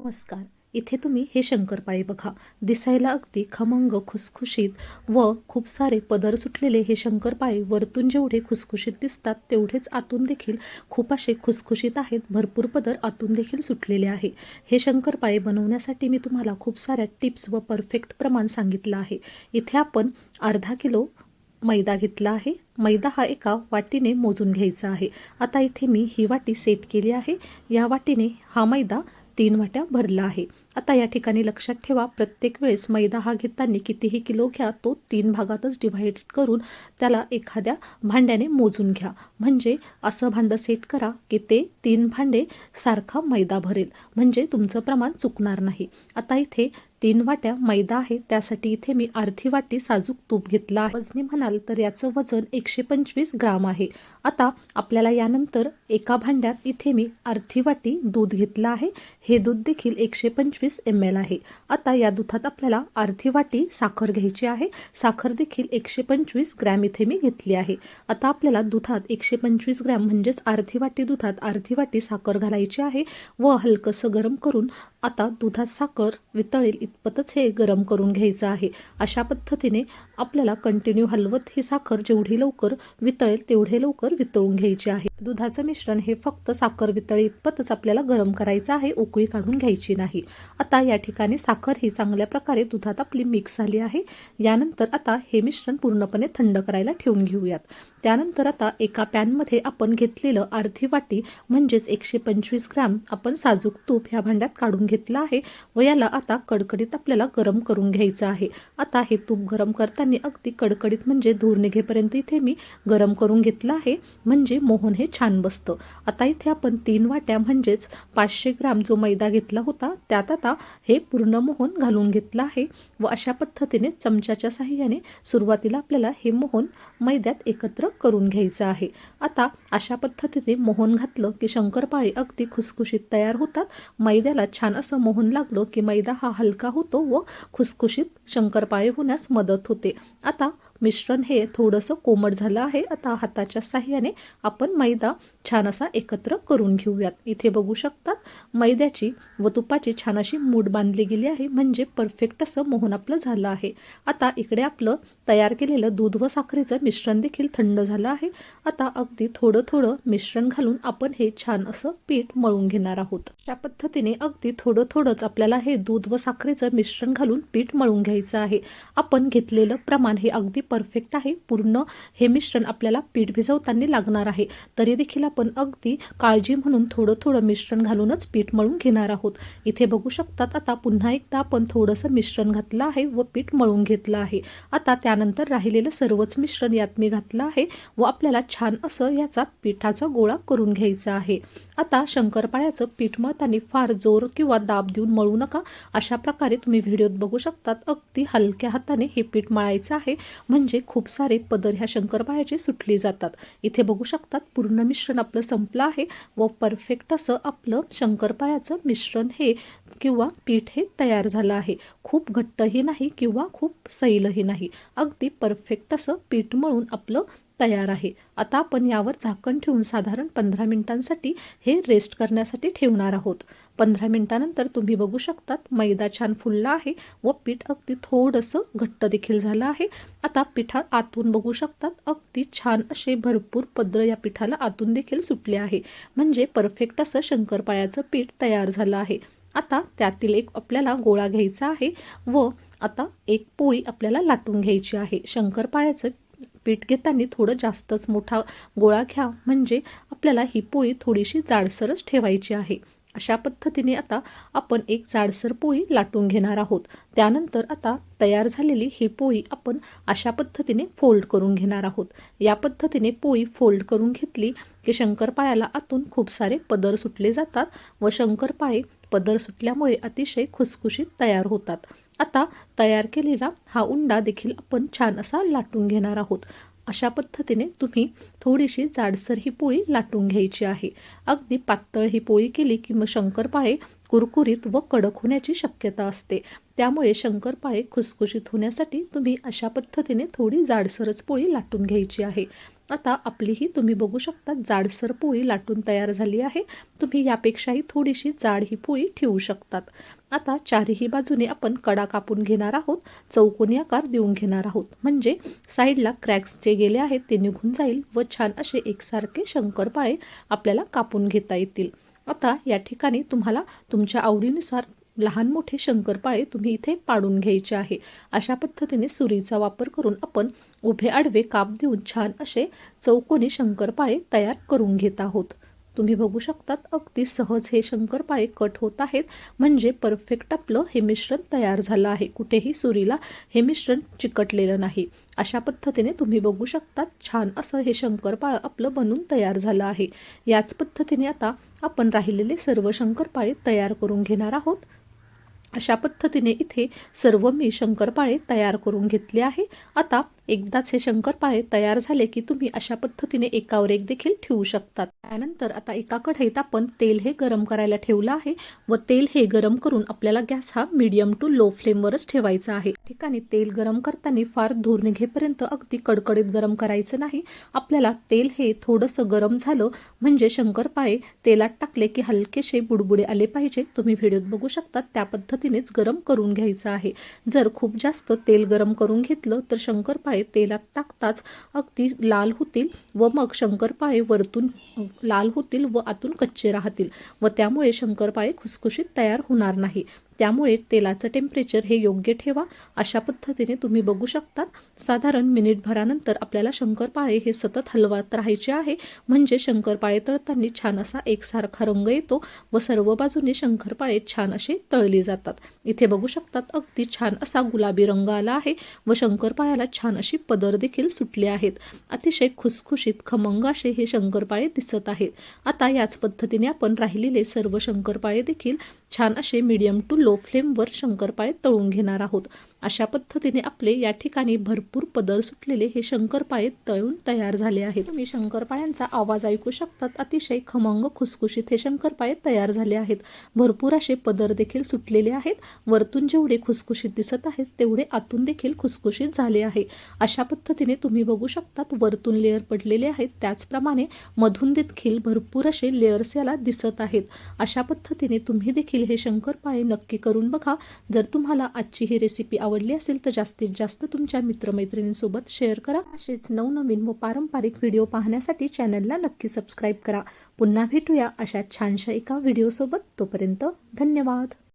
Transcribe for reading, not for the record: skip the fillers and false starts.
नमस्कार. इथे तुम्ही हे शंकरपाळी बघा. दिसायला अगदी खमंग, खुसखुशीत व खूप सारे पदर सुटलेले हे शंकरपाळी वरतून जेवढे खुसखुशीत दिसतात तेवढेच आतून देखील खूप असे खुसखुशीत आहेत. भरपूर पदर आतून देखील सुटलेले आहे. हे शंकरपाळी बनवण्यासाठी मी तुम्हाला खूप साऱ्या टिप्स व परफेक्ट प्रमाण सांगितलं आहे. इथे आपण अर्धा किलो मैदा घेतला आहे. मैदा हा एका वाटीने मोजून घ्यायचा आहे. आता इथे मी ही वाटी सेट केली आहे. या वाटीने हा मैदा 3 वाट्या भरला आहे. आता या ठिकाणी लक्षात ठेवा, प्रत्येक वेळेस मैदा हा घेताना कितीही किलो घ्या, तो 3 भागातच डिव्हाइड करून त्याला एखाद्या भांड्याने मोजून घ्या. म्हणजे असं भांडं सेट करा की ते 3 भांडे सारखा मैदा भरेल, म्हणजे तुमचं प्रमाण चुकणार नाही. आता इथे 3 वाट्या मैदा आहे, त्यासाठी इथे मी अर्धी वाटी साजूक तूप घेतलं आहे. वजनी म्हणाल तर याचं वजन 125 ग्राम आहे. आता आपल्याला यानंतर एका भांड्यात इथे मी अर्धी वाटी दूध घेतलं आहे. हे दूध देखील 125 ml आहे. आता या दुधात आपल्याला अर्धी वाटी साखर घ्यायची आहे. साखर देखील 125 ग्रॅम इथे मी घेतली आहे. आता आपल्याला दुधात 125 ग्रॅम म्हणजेच अर्धी वाटी दुधात अर्धी वाटी साखर घालायची आहे व हलकंसं गरम करून आता दुधात साखर वितळेल इतपतच हे गरम करून घ्यायचं आहे. अशा पद्धतीने आपल्याला कंटिन्यू हलवत ही साखर जेवढी लवकर वितळेल तेवढे लवकर वितळून घ्यायची आहे. दुधाचं मिश्रण हे फक्त साखर वितळी इतपतच आपल्याला गरम करायचं आहे, उकळी काढून घ्यायची नाही. आता या ठिकाणी साखर ही चांगल्या प्रकारे दुधात आपली मिक्स झाली आहे. यानंतर आता हे मिश्रण पूर्णपणे थंड करायला ठेवून घेऊयात. त्यानंतर आता एका पॅनमध्ये आपण घेतलेलं अर्धी वाटी म्हणजेच 125 ग्रॅम आपण साजूक तूप ह्या भांड्यात काढून घेतलं आहे व याला आता कडकडीत आपल्याला गरम करून घ्यायचं आहे. आता हे तूप गरम करताना अगदी कडकडीत म्हणजे धूर निघेपर्यंत इथे मी गरम करून घेतलं आहे, म्हणजे मोहन हे छान बसतं. आता इथे आपण 3 वाट्या म्हणजेच 500 ग्राम जो मैदा घेतला होता त्यात आता हे पूर्ण मोहन घालून घेतलं आहे व अशा पद्धतीने चमच्याच्या साहाय्याने सुरुवातीला आपल्याला हे मोहन मैद्यात एकत्र करून घ्यायचं आहे. आता अशा पद्धतीने मोहन घातलं की शंकरपाळी अगदी खुसखुशीत तयार होतात. मैद्याला छान असं मोहन लागलं की मैदा हा हलका होतो व खुसखुशीत शंकरपाळी होण्यास मदत होते. आता मिश्रण हे थोडंसं कोमट झालं आहे. आता हाताच्या साहाय्याने आपण मैदा छान असा एकत्र करून घेऊयात. इथे बघू शकतात मैद्याची व तुपाची छान अशी मूठ बांधली गेली आहे, म्हणजे परफेक्ट असं मोहन आपलं झालं आहे. आता इकडे आपलं तयार केलेलं दूध व साखरेचं मिश्रण देखील थंड झालं आहे. आता अगदी थोडं थोडं मिश्रण घालून आपण हे छान असं पीठ मळून घेणार आहोत. अशा पद्धतीने अगदी थोडं थोडंच आपल्याला हे दूध व साखरेचं मिश्रण घालून पीठ मळून घ्यायचं आहे. आपण घेतलेलं प्रमाण हे अगदी परफेक्ट आहे. पूर्ण हे मिश्रण आपल्याला पीठ भिजवताना लागणार आहे, तरी देखील आपण अगदी काळजी म्हणून थोडं थोडं मिश्रण घालूनच पीठ मळून घेणार आहोत. इथे बघू शकतात आता पुन्हा एकदा आपण थोडंसं मिश्रण घातलं आहे व पीठ मळून घेतलं आहे. आता त्यानंतर राहिलेलं सर्वच मिश्रण यात मी घातलं आहे व आपल्याला छान असं याचा पिठाचा गोळा करून घ्यायचा आहे. आता शंकरपाळ्याचं पीठ मळताना फार जोर किंवा दाब देऊन मळू नका. अशा प्रकारे तुम्ही व्हिडिओत बघू शकतात अगदी हलक्या हाताने हे पीठ मळायचं आहे, म्हणजे खूप सारे पदर ह्या शंकरपाळ्याचे सुटली जातात. इथे बघू शकतात पूर्ण मिश्रण आपलं संपलं आहे व परफेक्ट असं आपलं शंकरपाळ्याचं मिश्रण हे किंवा पीठ हे तयार झालं आहे. खूप घट्टही नाही किंवा खूप सैलही नाही, अगदी परफेक्ट असं पीठ मळून आपलं तयार आहे. आता आपण यावर झाकण ठेवून साधारण 15 मिनिटांसाठी हे रेस्ट करण्यासाठी ठेवणार आहोत. 15 मिनिटानंतर तुम्ही बघू शकतात मैदा छान फुलला आहे व पीठ अगदी थोडंसं घट्ट देखील झालं आहे. आता पिठात आतून बघू शकतात अगदी छान असे भरपूर पदर या पिठाला आतून देखील सुटले आहे, म्हणजे परफेक्ट असं शंकरपाळ्याचं पीठ तयार झालं आहे. आता त्यातील एक आपल्याला गोळा घ्यायचा आहे व आता एक पोळी आपल्याला लाटून घ्यायची आहे. शंकरपाळ्याचं पीठ घेताना थोडं जास्तच मोठा गोळा घ्या, म्हणजे आपल्याला ही पोळी थोडीशी जाडसरच ठेवायची आहे. अशा पद्धतीने आता आपण एक जाडसर पोळी लाटून घेणार आहोत. त्यानंतर आता तयार झालेली ही पोळी आपण अशा पद्धतीने फोल्ड करून घेणार आहोत. या पद्धतीने पोळी फोल्ड करून घेतली की शंकरपाळ्याला आतून खूप सारे पदर सुटले जातात व शंकरपाळे पदर सुटल्यामुळे अतिशय खुसखुशीत तयार होतात. आता तयार केलेला हा उंडा देखील आपण छान असा लाटून घेणार आहोत. अशा पद्धतीने तुम्ही थोडीशी जाडसर ही पोळी लाटून घ्यायची आहे. अगदी पातळ ही पोळी केली की मग शंकरपाळे कुरकुरीत व कडक होण्याची शक्यता असते. त्यामुळे शंकरपाळे खुसखुशीत होण्यासाठी तुम्ही अशा पद्धतीने थोडी जाडसरच पोळी लाटून घ्यायची आहे. आता आपली ही तुम्ही बघू शकता जाडसर पोळी लाटून तयार झाली आहे. तुम्ही यापेक्षाही थोडीशी जाड ही पोळी ठेवू शकतात. आता चारही बाजूने आपण कडा कापून घेणार आहोत, चौकोनी आकार देऊन घेणार आहोत, म्हणजे साईडला क्रॅक्स जे गेले आहेत ते निघून जाईल व छान असे एकसारखे शंकरपाळे आपल्याला कापून घेता येतील. आता या ठिकाणी तुम्हाला तुमच्या आवडीनुसार लहान मोठे शंकरपाळे तुम्ही इथे पाडून घ्यायचे आहे. अशा पद्धतीने सुरीचा वापर करून आपण उभे आडवे काप देऊन छान असे चौकोनी शंकरपाळे तयार करून घेत आहोत. तुम्ही बघू शकतात अगदी सहज हे शंकरपाळे कट होत आहेत, म्हणजे परफेक्ट आपलं हे मिश्रण तयार झालं आहे. कुठेही सुरीला हे मिश्रण चिकटलेलं नाही. अशा पद्धतीने तुम्ही बघू शकतात छान असं हे शंकरपाळं आपलं बनून तयार झालं आहे. याच पद्धतीने आता आपण राहिलेले सर्व शंकरपाळे तयार करून घेणार आहोत. अशा पद्धतीने इथे सर्व मी शंकरपाळे तयार करून घेतले आहे. आता एकदाच हे शंकरपाळे तयार झाले की तुम्ही अशा पद्धतीने एकावर एक देखील ठेवू शकतात. त्यानंतर आता एका कढईत आपण तेल हे गरम करायला ठेवलं आहे व तेल हे गरम करून आपल्याला गॅस हा मीडियम टू लो फ्लेमवरच ठेवायचा आहे. ठिकाणी तेल गरम करताना फार धूर निघेपर्यंत अगदी कडकडीत गरम करायचं नाही. आपल्याला तेल हे थोडंसं गरम झालं म्हणजे शंकरपाळे तेलात टाकले की हलकेसे बुडबुडे आले पाहिजे. तुम्ही व्हिडिओत बघू शकतात त्या पद्धतीनेच गरम करून घ्यायचं आहे. जर खूप जास्त तेल गरम करून घेतलं तर शंकरपाळे तेलात टाकताच अगदी लाल होतील व मग शंकरपाळे वरतून लाल होतील व आतून कच्चे राहतील व त्यामुळे शंकरपाळे खुसखुशीत तयार होणार नाही. त्यामुळे तेलाचं टेम्परेचर हे योग्य ठेवा. अशा पद्धतीने तुम्ही बघू शकतात साधारण मिनिटभरानंतर आपल्याला शंकरपाळे हे सतत हलवत राहायचे आहे, म्हणजे शंकरपाळे तळताना छान असा एकसारखा रंग येतो व सर्व बाजूने शंकरपाळे छान असे तळले जातात. इथे बघू शकतात अगदी छान असा गुलाबी रंग आला आहे व शंकरपाळ्याला छान अशी पदर देखील सुटले आहेत. अतिशय खुसखुशीत खमंग असे हे शंकरपाळे दिसत आहेत. आता याच पद्धतीने आपण राहिलेले सर्व शंकरपाळे देखील छान असे मीडियम टू लो फ्लेमवर शंकरपाळे तळून घेणार आहोत. अशा पद्धतीने आपले या ठिकाणी भरपूर पदर सुटलेले हे शंकरपाळे तळून तयार झाले आहेत. तुम्ही शंकरपाळ्यांचा आवाज ऐकू शकतात. अतिशय खमंग खुसखुशीत हे शंकरपाळे तयार झाले आहेत. भरपूर असे पदर देखील सुटलेले आहेत. वरतून जेवढे खुसखुशीत दिसत आहेत तेवढे आतून देखील खुसखुशीत झाले आहे. अशा पद्धतीने तुम्ही बघू शकतात वरतून लेअर पडलेले आहेत, त्याचप्रमाणे मधून देखील भरपूर असे लेअर्स याला दिसत आहेत. अशा पद्धतीने तुम्ही देखील हे शंकरपाळे नक्की करून बघा. जर तुम्हाला आजची ही रेसिपी आवडली असेल तर जास्तीत जास्त तुमच्या मित्रमैत्रिणींसोबत शेअर करा. असेच नवनवीन व पारंपरिक व्हिडिओ पाहण्यासाठी चॅनलला नक्की सबस्क्राईब करा. पुन्हा भेटूया अशा छानशा एका व्हिडिओसोबत. तोपर्यंत धन्यवाद.